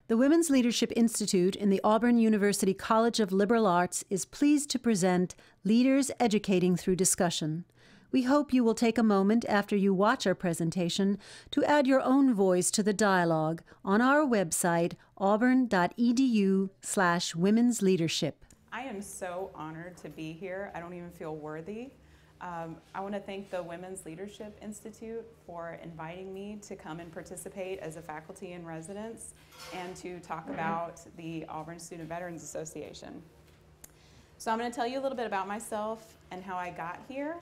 The Women's Leadership Institute in the Auburn University College of Liberal Arts is pleased to present Leaders Educating Through Discussion. We hope you will take a moment after you watch our presentation to add your own voice to the dialogue on our website, auburn.edu/women's leadership. I am so honored to be here. I don't even feel worthy. I want to thank the Women's Leadership Institute for inviting me to come and participate as a faculty in residence and to talk about the Auburn Student Veterans Association. So I'm going to tell you a little bit about myself and how I got here,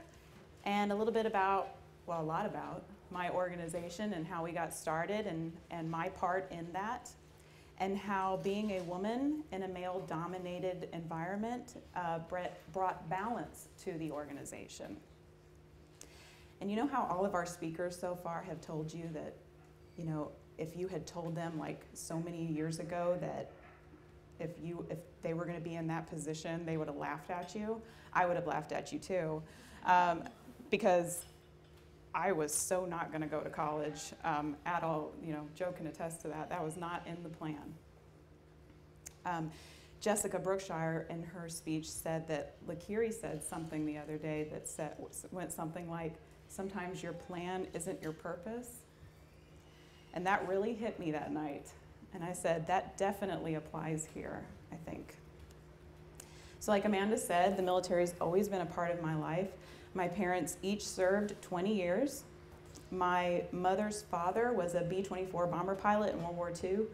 and a little bit about, well, a lot about my organization and how we got started and my part in that, and how being a woman in a male-dominated environment brought balance to the organization. And you know how all of our speakers so far have told you that, you know, if you had told them like so many years ago that if they were going to be in that position, they would have laughed at you, I would have laughed at you too, because I was so not going to go to college at all. You know, Joe can attest to that. That was not in the plan. Jessica Brookshire, in her speech, said that Lakiri said something the other day that went something like, "Sometimes your plan isn't your purpose." And that really hit me that night. And I said, that definitely applies here, I think. So like Amanda said, the military's always been a part of my life. My parents each served 20 years. My mother's father was a B-24 bomber pilot in World War II.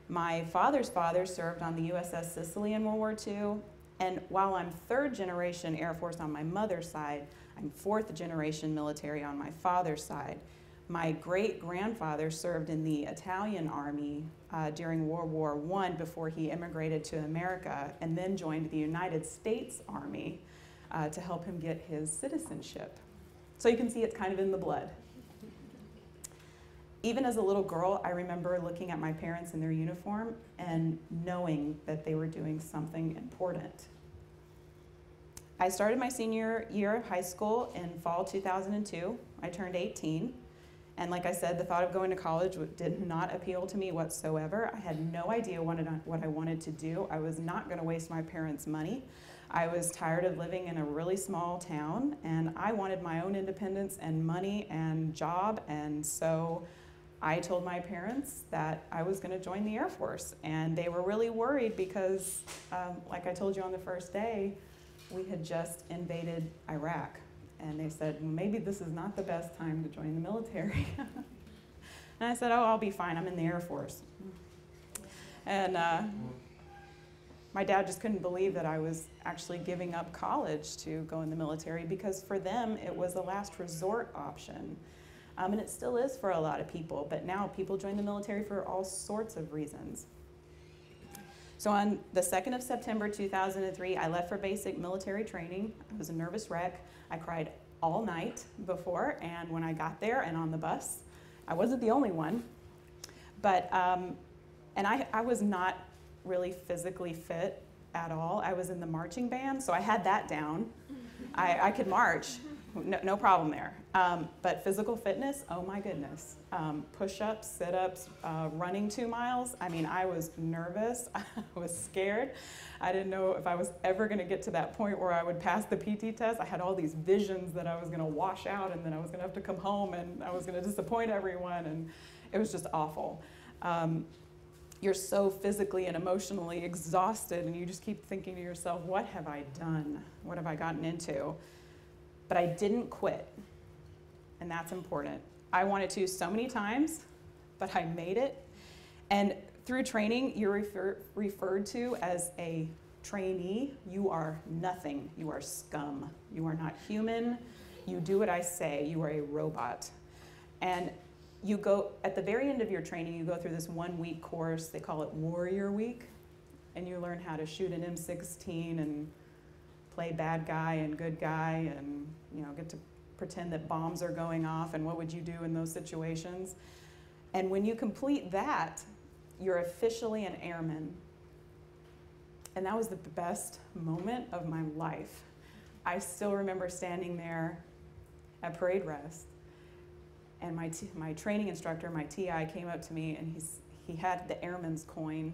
My father's father served on the USS Sicily in World War II. And while I'm third generation Air Force on my mother's side, I'm fourth generation military on my father's side. My great-grandfather served in the Italian Army during World War I before he immigrated to America, and then joined the United States Army to help him get his citizenship. So you can see it's kind of in the blood. Even as a little girl, I remember looking at my parents in their uniform and knowing that they were doing something important. I started my senior year of high school in fall 2002. I turned 18. And like I said, the thought of going to college did not appeal to me whatsoever. I had no idea what I wanted to do. I was not going to waste my parents' money. I was tired of living in a really small town, and I wanted my own independence and money and job, and so I told my parents that I was going to join the Air Force, and they were really worried because, like I told you on the first day, we had just invaded Iraq. And they said, well, maybe this is not the best time to join the military. And I said, oh, I'll be fine. I'm in the Air Force. And my dad just couldn't believe that I was actually giving up college to go in the military, because for them, it was the last resort option. And it still is for a lot of people, but now people join the military for all sorts of reasons. So on the 2nd of September 2003, I left for basic military training. I was a nervous wreck. I cried all night before, and when I got there and on the bus, I wasn't the only one. But, and I was not really physically fit at all. I was in the marching band, so I had that down. I could march, no problem there. But physical fitness, oh my goodness. Push-ups, sit-ups, running 2 miles. I mean, I was nervous, I was scared. I didn't know if I was ever gonna get to that point where I would pass the PT test. I had all these visions that I was gonna wash out, and then I was gonna have to come home, and I was gonna disappoint everyone, and it was just awful. You're so physically and emotionally exhausted, and you just keep thinking to yourself, what have I done? What have I gotten into? But I didn't quit, and that's important. I wanted to so many times, but I made it. And through training, you're referred to as a trainee. You are nothing. You are scum. You are not human. You do what I say. You are a robot. And you go, at the very end of your training, you go through this 1-week course. They call it Warrior Week. And you learn how to shoot an M16 and play bad guy and good guy, and get to pretend that bombs are going off, and what would you do in those situations. And when you complete that, you're officially an airman. And that was the best moment of my life. I still remember standing there at parade rest, and my training instructor, my TI, came up to me, and he had the airman's coin,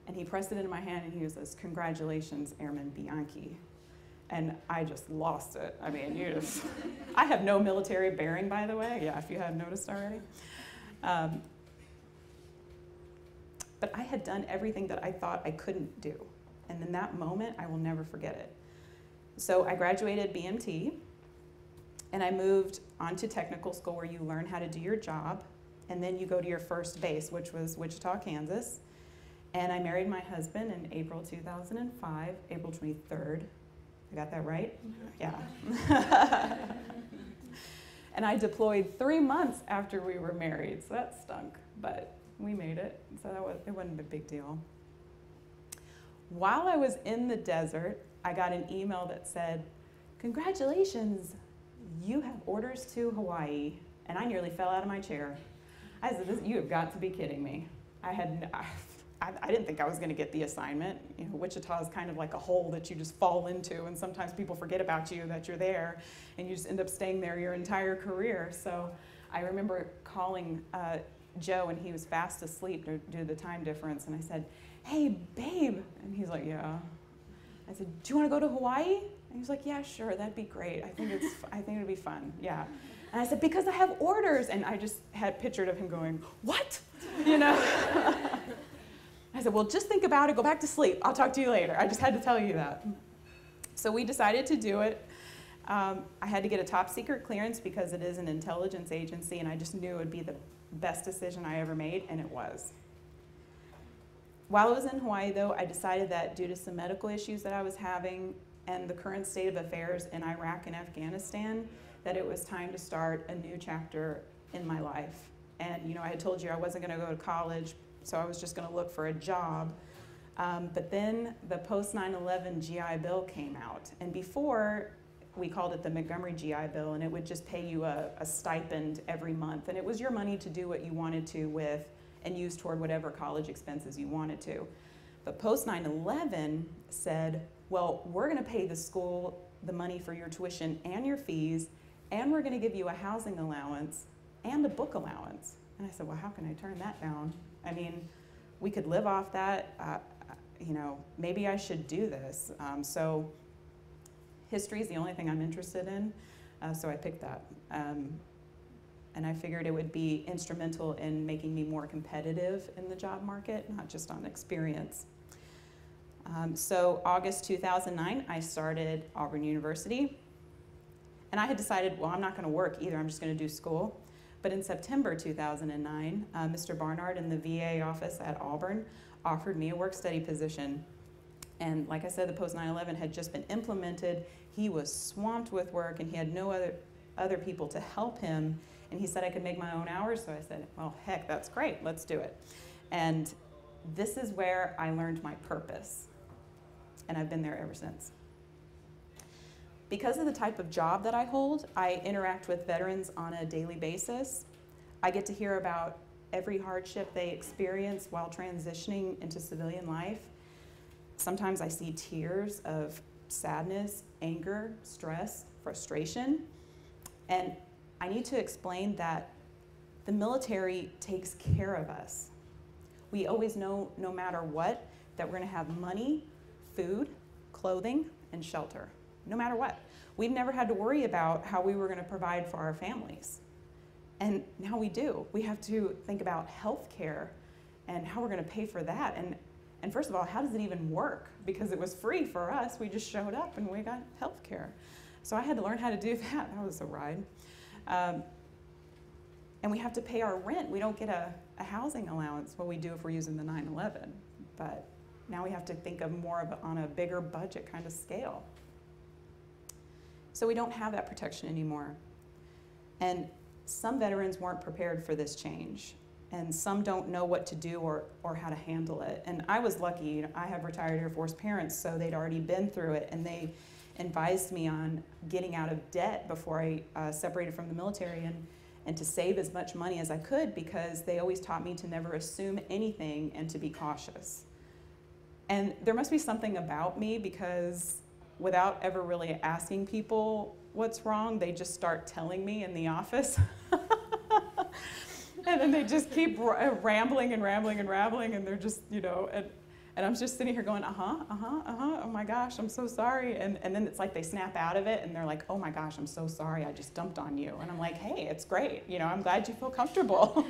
and he pressed it into my hand, and he says, "Congratulations, Airman Bianchi." And I just lost it. I mean, I have no military bearing, by the way, yeah, if you hadn't noticed already. But I had done everything that I thought I couldn't do. And in that moment, I will never forget it. So I graduated BMT, and I moved on to technical school where you learn how to do your job, and then you go to your first base, which was Wichita, Kansas. And I married my husband in April 2005, April 23rd. I got that right? Yeah. And I deployed 3 months after we were married, so that stunk, but we made it, so it wasn't a big deal. While I was in the desert, I got an email that said, "Congratulations, you have orders to Hawaii." And I nearly fell out of my chair. I said, "You have got to be kidding me." I didn't think I was going to get the assignment. You know, Wichita is kind of like a hole that you just fall into, and sometimes people forget about you, that you're there, and you just end up staying there your entire career. So I remember calling Joe, and he was fast asleep due to the time difference, and I said, "Hey, babe," and he's like, "Yeah." I said, "Do you want to go to Hawaii?" And he was like, "Yeah, sure, that'd be great. I think it'd be fun, yeah." And I said, "Because I have orders," and I just had pictured of him going, "What?" You know? I said, "Well, just think about it, go back to sleep. I'll talk to you later." I just had to tell you that. So we decided to do it. I had to get a top secret clearance because it is an intelligence agency, and I just knew it would be the best decision I ever made, and it was. While I was in Hawaii, though, I decided that due to some medical issues that I was having and the current state of affairs in Iraq and Afghanistan, that it was time to start a new chapter in my life. And you know, I had told you I wasn't going to go to college, so I was just going to look for a job. But then the post-9/11 GI Bill came out, and before we called it the Montgomery GI Bill, and it would just pay you a stipend every month, and it was your money to do what you wanted to with and use toward whatever college expenses you wanted to. But post-9/11 said, well, we're going to pay the school the money for your tuition and your fees, and we're going to give you a housing allowance and a book allowance. And I said, well, how can I turn that down? I mean, we could live off that. You know, maybe I should do this. So history is the only thing I'm interested in, so I picked that. And I figured it would be instrumental in making me more competitive in the job market, not just on experience. So August 2009, I started Auburn University. And I had decided, well, I'm not going to work either, I'm just going to do school. But in September 2009, Mr. Barnard in the VA office at Auburn offered me a work-study position. And like I said, the post-9/11 had just been implemented. He was swamped with work, and he had no other people to help him. And he said I could make my own hours, so I said, well, heck, that's great, let's do it. And this is where I learned my purpose, and I've been there ever since. Because of the type of job that I hold, I interact with veterans on a daily basis. I get to hear about every hardship they experience while transitioning into civilian life. Sometimes I see tears of sadness, anger, stress, frustration, and I need to explain that the military takes care of us. We always know, no matter what, that we're going to have money, food, clothing, and shelter, no matter what. We've never had to worry about how we were going to provide for our families. And now we do. We have to think about health care and how we're going to pay for that. And first of all, how does it even work? Because it was free for us. We just showed up and we got health care. So I had to learn how to do that. That was a ride. And we have to pay our rent. We don't get a housing allowance. Well, we do if we're using the 9/11. But now we have to think of more of on a bigger budget kind of scale. So we don't have that protection anymore. And some veterans weren't prepared for this change. And some don't know what to do or how to handle it. And I was lucky. You know, I have retired Air Force parents, so they'd already been through it, and they advised me on getting out of debt before I separated from the military and to save as much money as I could, because they always taught me to never assume anything and to be cautious. And there must be something about me, because without ever really asking people what's wrong, they just start telling me in the office. And then they just keep rambling and rambling and rambling, and they're just, you know, and I'm just sitting here going, oh my gosh, I'm so sorry. And then it's like they snap out of it, and they're like, oh my gosh, I'm so sorry, I just dumped on you. And I'm like, hey, it's great, you know, I'm glad you feel comfortable.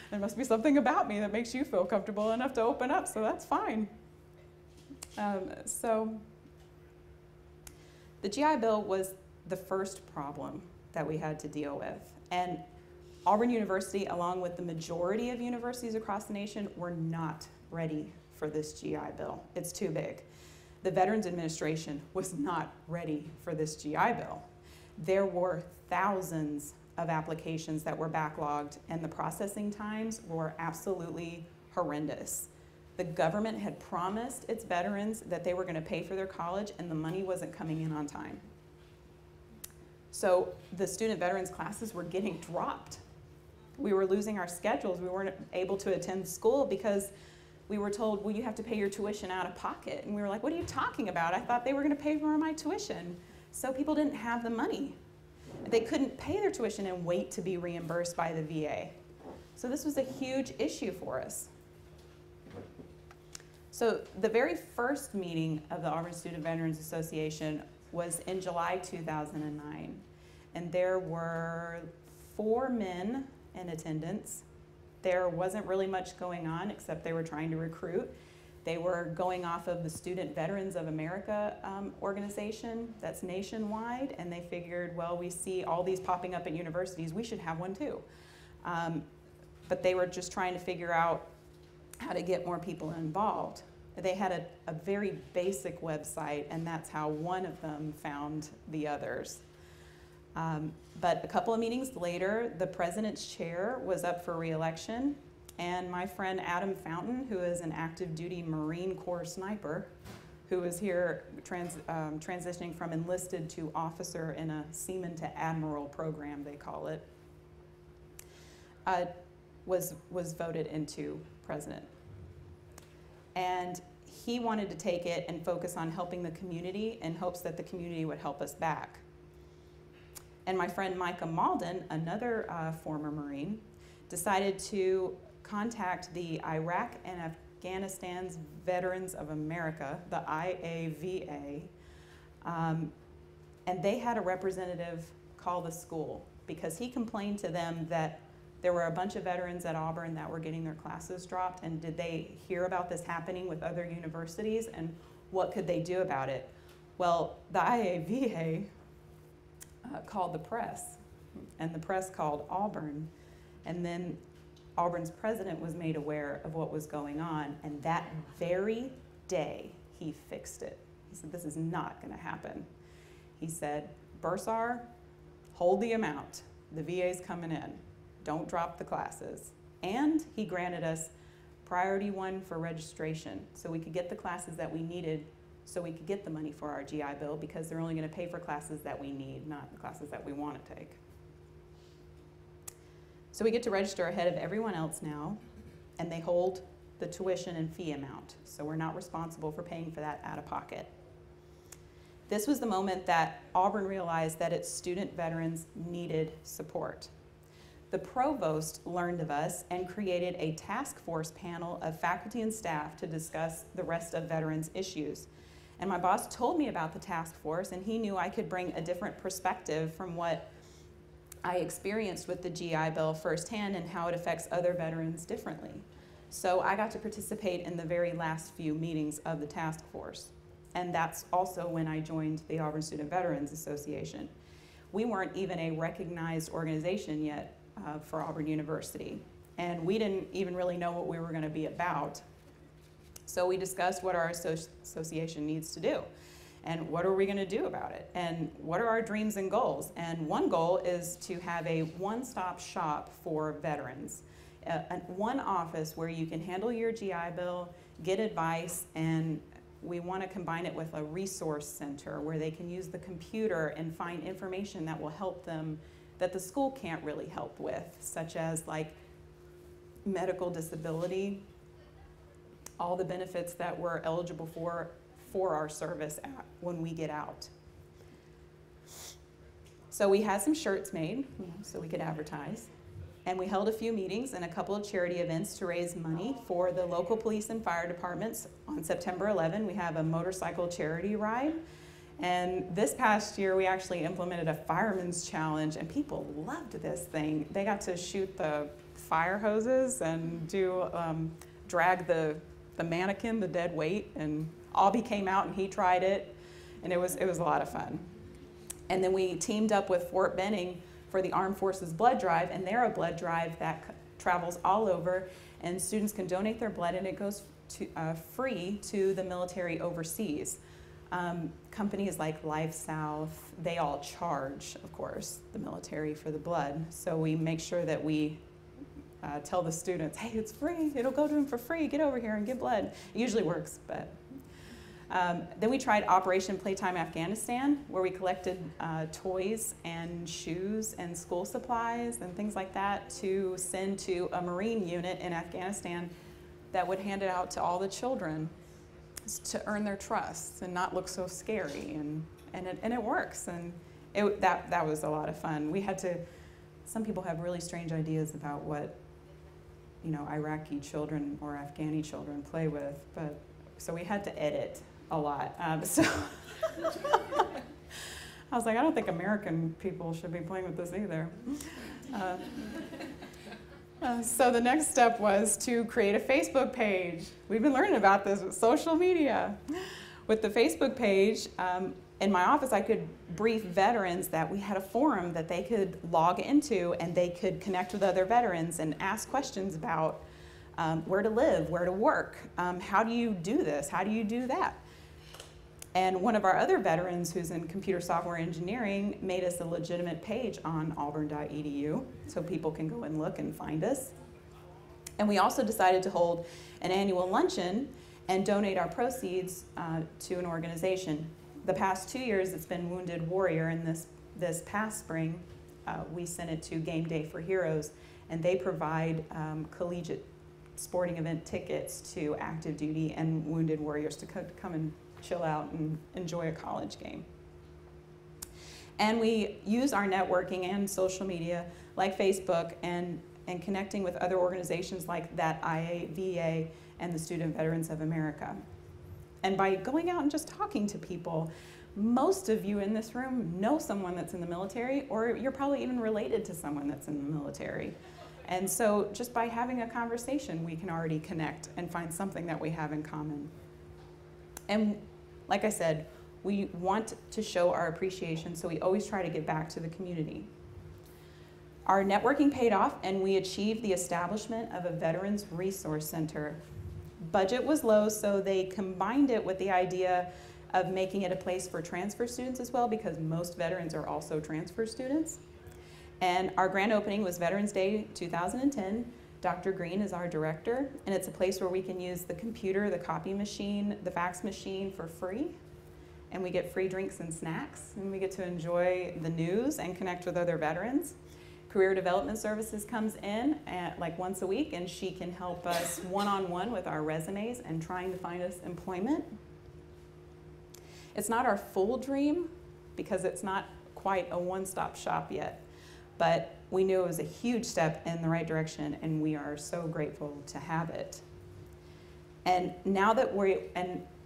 There must be something about me that makes you feel comfortable enough to open up, so that's fine. So the GI Bill was the first problem that we had to deal with. And Auburn University, along with the majority of universities across the nation, were not ready for this GI Bill. It's too big. The Veterans Administration was not ready for this GI Bill. There were thousands of applications that were backlogged, and the processing times were absolutely horrendous. The government had promised its veterans that they were going to pay for their college, and the money wasn't coming in on time. So the student veterans classes were getting dropped. We were losing our schedules. We weren't able to attend school because we were told, well, you have to pay your tuition out of pocket. And we were like, what are you talking about? I thought they were going to pay for my tuition. So people didn't have the money. They couldn't pay their tuition and wait to be reimbursed by the VA. So this was a huge issue for us. So the very first meeting of the Auburn Student Veterans Association was in July 2009. And there were 4 men in attendance. There wasn't really much going on except they were trying to recruit. They were going off of the Student Veterans of America organization that's nationwide, and they figured, well, we see all these popping up at universities, we should have one too. But they were just trying to figure out how to get more people involved. They had a very basic website, and that's how one of them found the others. But a couple of meetings later, the president's chair was up for re-election, and my friend Adam Fountain, who is an active duty Marine Corps sniper, who is here transitioning from enlisted to officer in a seaman to admiral program, they call it, was voted into president. And he wanted to take it and focus on helping the community in hopes that the community would help us back. And my friend Micah Malden, another former Marine, decided to contact the Iraq and Afghanistan's Veterans of America, the IAVA, and they had a representative call the school because he complained to them that there were a bunch of veterans at Auburn that were getting their classes dropped, and did they hear about this happening with other universities, and what could they do about it? Well, the IAVA called the press, and the press called Auburn, and then Auburn's president was made aware of what was going on, and that very day he fixed it. He said, this is not going to happen. He said, Bursar, hold the amount. The VA's coming in. Don't drop the classes. And he granted us priority 1 for registration, so we could get the classes that we needed, so we could get the money for our GI Bill, because they're only going to pay for classes that we need, not the classes that we want to take. So we get to register ahead of everyone else now, and they hold the tuition and fee amount, so we're not responsible for paying for that out of pocket. This was the moment that Auburn realized that its student veterans needed support. The provost learned of us and created a task force panel of faculty and staff to discuss the rest of veterans' issues. And my boss told me about the task force, and he knew I could bring a different perspective from what I experienced with the GI Bill firsthand and how it affects other veterans differently. So I got to participate in the very last few meetings of the task force. And that's also when I joined the Auburn Student Veterans Association. We weren't even a recognized organization yet for Auburn University, and we didn't even really know what we were going to be about. So we discussed what our association needs to do, and what are we going to do about it, and what are our dreams and goals. And one goal is to have a one-stop shop for veterans, one office where you can handle your GI Bill, get advice, and we want to combine it with a resource center where they can use the computer and find information that will help them that the school can't really help with, such as like medical disability, all the benefits that we're eligible for our service when we get out. So we had some shirts made, so we could advertise. And we held a few meetings and a couple of charity events to raise money for the local police and fire departments. On September 11, we have a motorcycle charity ride. And this past year, we actually implemented a fireman's challenge, and people loved this thing. They got to shoot the fire hoses and drag the mannequin, the dead weight, and Albie came out and he tried it, and it was a lot of fun. And then we teamed up with Fort Benning for the Armed Forces Blood Drive, and they're a blood drive that travels all over, and students can donate their blood, and it goes to, free to the military overseas. Companies like Life South, they all charge, of course, the military for the blood. So we make sure that we tell the students, hey, it's free, it'll go to them for free, get over here and get blood. It usually works, but. Then we tried Operation Playtime Afghanistan, where we collected toys and shoes and school supplies and things like that to send to a Marine unit in Afghanistan that would hand it out to all the children to earn their trust and not look so scary. And it works. And that was a lot of fun. We had to, some people have really strange ideas about what, you know, Iraqi children or Afghani children play with, but so we had to edit a lot. So I was like, I don't think American people should be playing with this either. So the next step was to create a Facebook page. We've been learning about this with social media. With the Facebook page, in my office, I could brief veterans that we had a forum that they could log into, and they could connect with other veterans and ask questions about where to live, where to work, how do you do this, how do you do that? And one of our other veterans who's in computer software engineering made us a legitimate page on auburn.edu so people can go and look and find us. And we also decided to hold an annual luncheon and donate our proceeds to an organization. The past 2 years it's been Wounded Warrior, and this past spring we sent it to Game Day for Heroes, and they provide collegiate sporting event tickets to active duty and wounded warriors to come and chill out and enjoy a college game. And we use our networking and social media like Facebook and connecting with other organizations like that IAVA and the Student Veterans of America. And by going out and just talking to people, most of you in this room know someone that's in the military, or you're probably even related to someone that's in the military. And so just by having a conversation, we can already connect and find something that we have in common. And like I said, we want to show our appreciation, so we always try to give back to the community. Our networking paid off, and we achieved the establishment of a Veterans Resource Center. Budget was low, so they combined it with the idea of making it a place for transfer students as well, because most veterans are also transfer students. And our grand opening was Veterans Day 2010. Dr. Green is our director, and it's a place where we can use the computer, the copy machine, the fax machine for free, and we get free drinks and snacks, and we get to enjoy the news and connect with other veterans. Career Development Services comes in like once a week, and she can help us one-on-one with our resumes and trying to find us employment. It's not our full dream because it's not quite a one-stop shop yet, but we knew it was a huge step in the right direction, and we are so grateful to have it. And now that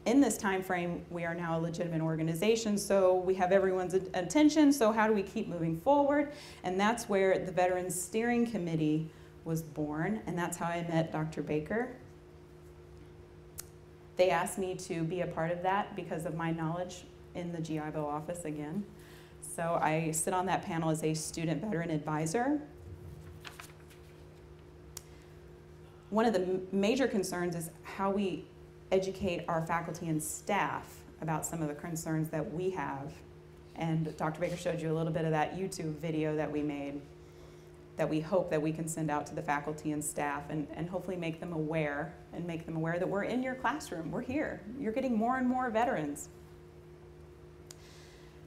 in this time frame, we are now a legitimate organization, so we have everyone's attention, so how do we keep moving forward? And that's where the Veterans Steering Committee was born, and that's how I met Dr. Baker. They asked me to be a part of that because of my knowledge in the GI Bill office again. So I sit on that panel as a student veteran advisor. One of the major concerns is how we educate our faculty and staff about some of the concerns that we have. And Dr. Baker showed you a little bit of that YouTube video that we made that we hope that we can send out to the faculty and staff and hopefully make them aware that we're in your classroom, we're here. You're getting more and more veterans.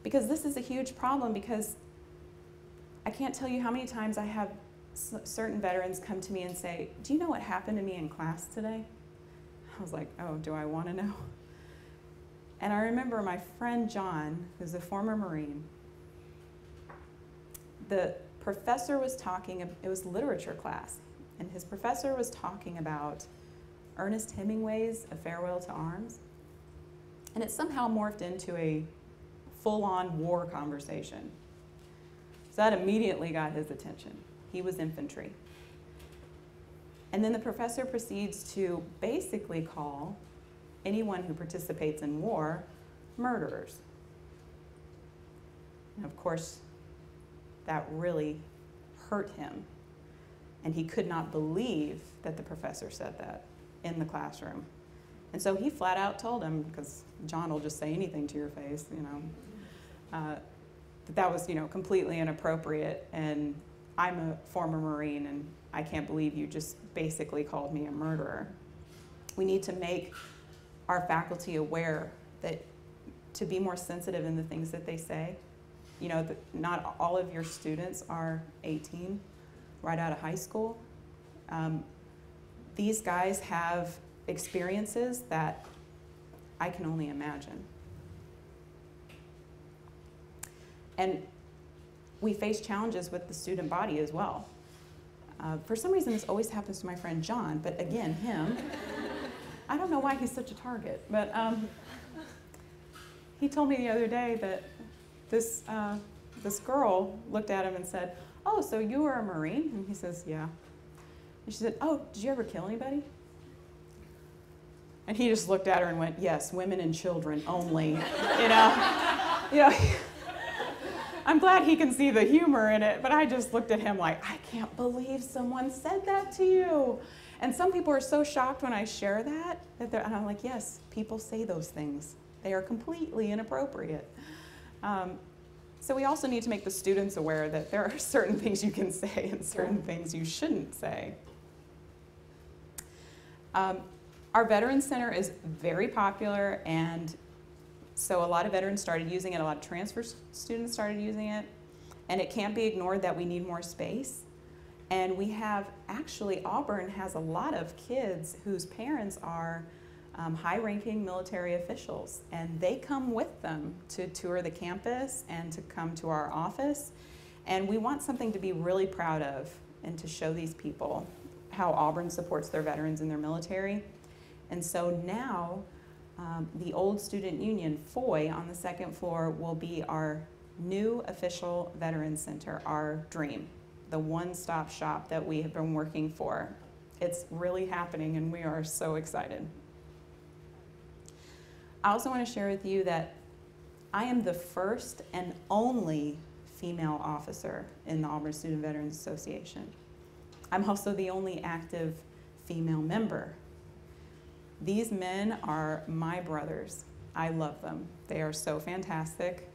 Because this is a huge problem, because I can't tell you how many times I have certain veterans come to me and say, do you know what happened to me in class today? I was like, oh, do I want to know? And I remember my friend John, who's a former Marine, the professor was talking, it was literature class, and his professor was talking about Ernest Hemingway's A Farewell to Arms, and it somehow morphed into a full-on war conversation. So that immediately got his attention. He was infantry. And then the professor proceeds to basically call anyone who participates in war murderers. And of course, that really hurt him. And he could not believe that the professor said that in the classroom. And so he flat out told him, because John will just say anything to your face, you know, that was, you know, completely inappropriate, and I'm a former Marine, and I can't believe you just basically called me a murderer. We need to make our faculty aware that to be more sensitive in the things that they say. You know, not all of your students are 18 right out of high school. These guys have experiences that I can only imagine. And we face challenges with the student body as well. For some reason, this always happens to my friend John, but again, him, I don't know why he's such a target, but he told me the other day that this girl looked at him and said, "Oh, so you were a Marine?" And he says, "Yeah." And she said, "Oh, did you ever kill anybody?" And he just looked at her and went, "Yes, women and children only." You know, I'm glad he can see the humor in it, but I just looked at him like, I can't believe someone said that to you. And some people are so shocked when I share that, and I'm like, yes, people say those things. They are completely inappropriate. So we also need to make the students aware that there are certain things you can say and certain things you shouldn't say. Our Veterans Center is very popular, and so a lot of veterans started using it, a lot of transfer students started using it, and it can't be ignored that we need more space. And we have, actually, Auburn has a lot of kids whose parents are high-ranking military officials, and they come with them to tour the campus and to come to our office. And we want something to be really proud of and to show these people how Auburn supports their veterans and their military. And so now, the old student union, FOI, on the second floor will be our new official Veterans Center, our dream, the one-stop shop that we have been working for. It's really happening, and we are so excited. I also want to share with you that I am the first and only female officer in the Auburn Student Veterans Association. I'm also the only active female member. These men are my brothers. I love them. They are so fantastic.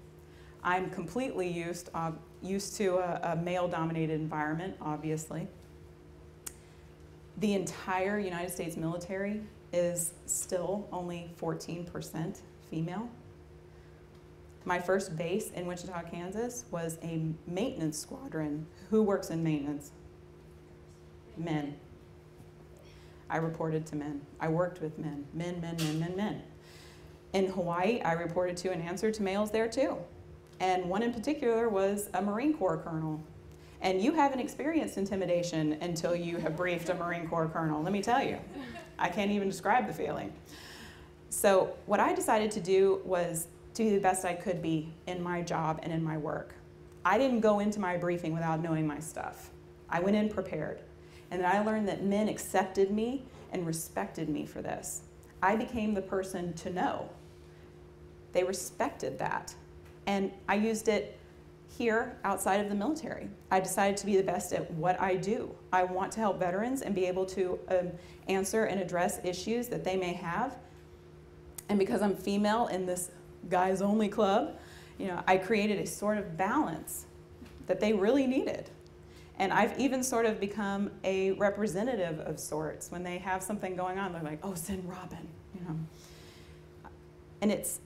I'm completely used to a male-dominated environment, obviously. The entire United States military is still only 14% female. My first base in Wichita, Kansas was a maintenance squadron. Who works in maintenance? Men. I reported to men. I worked with men. Men, men, men, men, men. In Hawaii, I reported to and answered to males there too. And one in particular was a Marine Corps colonel. And you haven't experienced intimidation until you have briefed a Marine Corps colonel, let me tell you. I can't even describe the feeling. So what I decided to do was to be the best I could be in my job and in my work. I didn't go into my briefing without knowing my stuff. I went in prepared. And then I learned that men accepted me and respected me for this. I became the person to know. They respected that. And I used it here outside of the military. I decided to be the best at what I do. I want to help veterans and be able to answer and address issues that they may have. And because I'm female in this guys only club, you know, I created a sort of balance that they really needed. And I've even sort of become a representative of sorts. When they have something going on, they're like, oh, send Robyn, you know. And it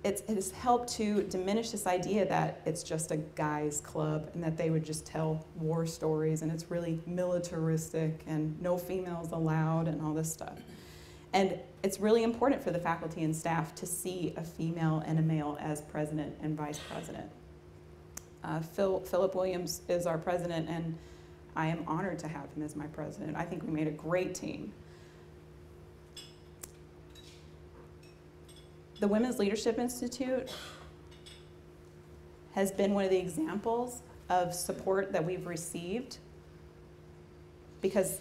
has helped to diminish this idea that it's just a guys club and that they would just tell war stories and it's really militaristic and no females allowed and all this stuff. And it's really important for the faculty and staff to see a female and a male as president and vice president. Philip Williams is our president, and I am honored to have him as my president. I think we made a great team. The Women's Leadership Institute has been one of the examples of support that we've received because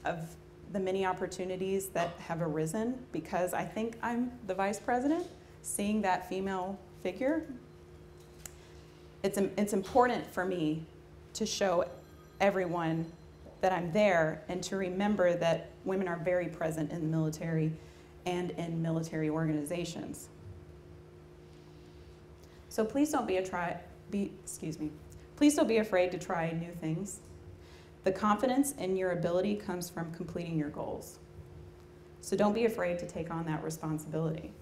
of the many opportunities that have arisen, because I think I'm the vice president, seeing that female figure. It's important for me to show everyone that I'm there and to remember that women are very present in the military and in military organizations. So please don't please don't be afraid to try new things. The confidence in your ability comes from completing your goals. So don't be afraid to take on that responsibility.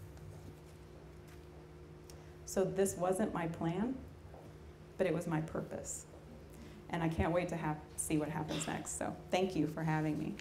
So this wasn't my plan, but it was my purpose. And I can't wait to see what happens next. So thank you for having me.